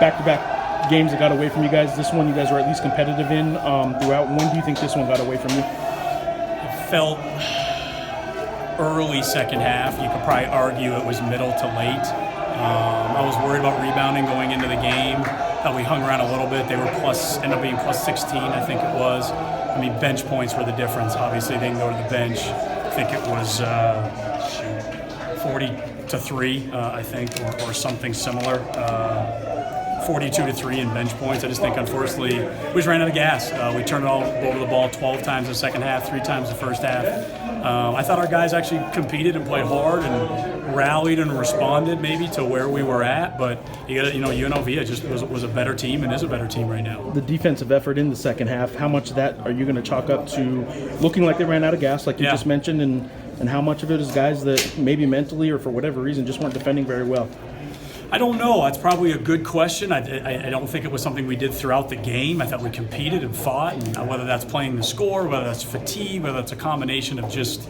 back-to-back games that got away from you guys. This one you guys were at least competitive in throughout. When do you think this one got away from you? It felt early second half. You could probably argue it was middle to late. I was worried about rebounding going into the game. We hung around a little bit. They were ended up being plus 16, I think it was. I mean, bench points were the difference. Obviously, they didn't go to the bench. I think it was 40-3, I think, or something similar. 42-3 in bench points. I just think, unfortunately, we just ran out of gas. We turned all over the ball 12 times in the second half, 3 times the first half. I thought our guys actually competed and played hard and rallied and responded maybe to where we were at. But UNLV just was a better team and is a better team right now. The defensive effort in the second half, how much of that are you going to chalk up to looking like they ran out of gas, like you just mentioned, and how much of it is guys that maybe mentally or for whatever reason just weren't defending very well? I don't know. That's probably a good question. I don't think it was something we did throughout the game. I thought we competed and fought, and whether that's playing the score, whether that's fatigue, whether that's a combination of just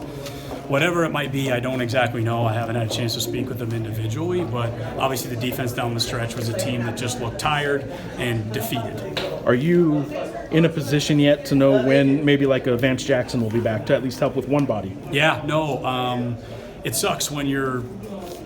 whatever it might be, I don't exactly know. I haven't had a chance to speak with them individually, but obviously the defense down the stretch was a team that just looked tired and defeated. Are you in a position yet to know when maybe like a Vance Jackson will be back to at least help with one body? Yeah, no. It sucks when your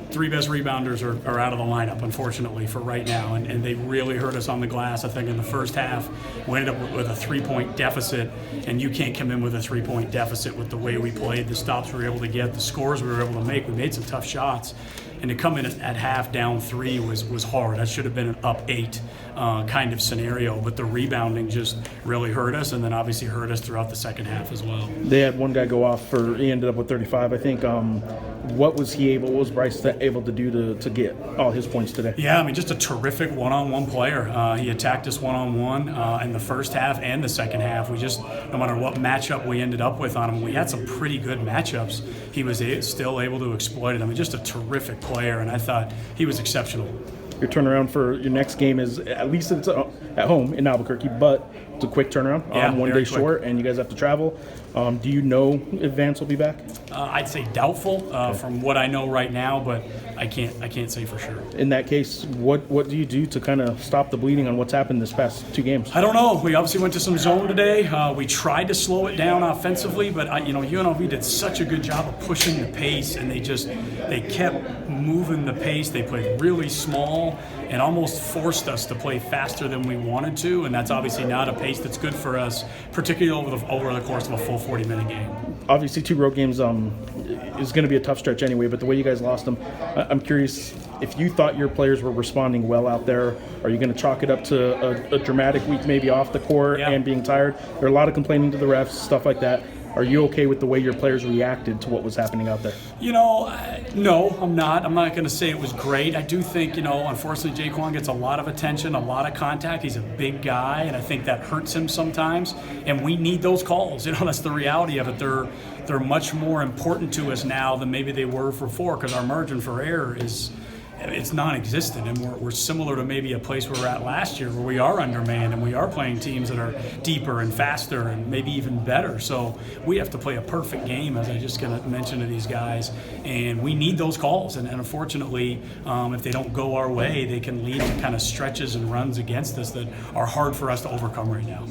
3 best rebounders are out of the lineup, unfortunately, for right now, and they really hurt us on the glass. I think in the first half, we ended up with a 3-point deficit, and you can't come in with a 3-point deficit with the way we played, the stops we were able to get, the scores we were able to make. We made some tough shots, and to come in at half down 3 was hard. That should have been an up 8 kind of scenario, but the rebounding just really hurt us, and then obviously hurt us throughout the second half as well. They had one guy go off he ended up with 35, I think. What was Bryce able to do to get all his points today? Yeah, I mean, just a terrific one-on-one player. He attacked us one-on-one in the first half and the second half. We just, no matter what matchup we ended up with on him, we had some pretty good matchups. He was still able to exploit it. I mean, just a terrific player, and I thought he was exceptional. Your turnaround for your next game is, at least it's at home in Albuquerque, but it's a quick turnaround. One day short, and you guys have to travel. Do you know if Vance will be back? I'd say doubtful from what I know right now, but I can't say for sure. In that case, what do you do to kind of stop the bleeding on what's happened this past 2 games? I don't know. We obviously went to some zone today. We tried to slow it down offensively, but UNLV did such a good job of pushing the pace, and they kept moving the pace. They played really small and almost forced us to play faster than we wanted to, and that's obviously not a pace that's good for us, particularly over the course of a full 40-minute game. Obviously, 2 road games is going to be a tough stretch anyway, but the way you guys lost them, I'm curious if you thought your players were responding well out there. Are you going to chalk it up to a dramatic week maybe off the court and being tired? There are a lot of complaining to the refs, stuff like that. Are you okay with the way your players reacted to what was happening out there? No, I'm not. I'm not going to say it was great. I do think, unfortunately, Jaquan gets a lot of attention, a lot of contact. He's a big guy, and I think that hurts him sometimes. And we need those calls. That's the reality of it. They're much more important to us now than maybe they were before, because our margin for error it's non-existent, and we're similar to maybe a place we were at last year, where we are undermanned and we are playing teams that are deeper and faster and maybe even better. So we have to play a perfect game, as I just going to mention to these guys, and we need those calls. And unfortunately, if they don't go our way, they can lead to kind of stretches and runs against us that are hard for us to overcome right now.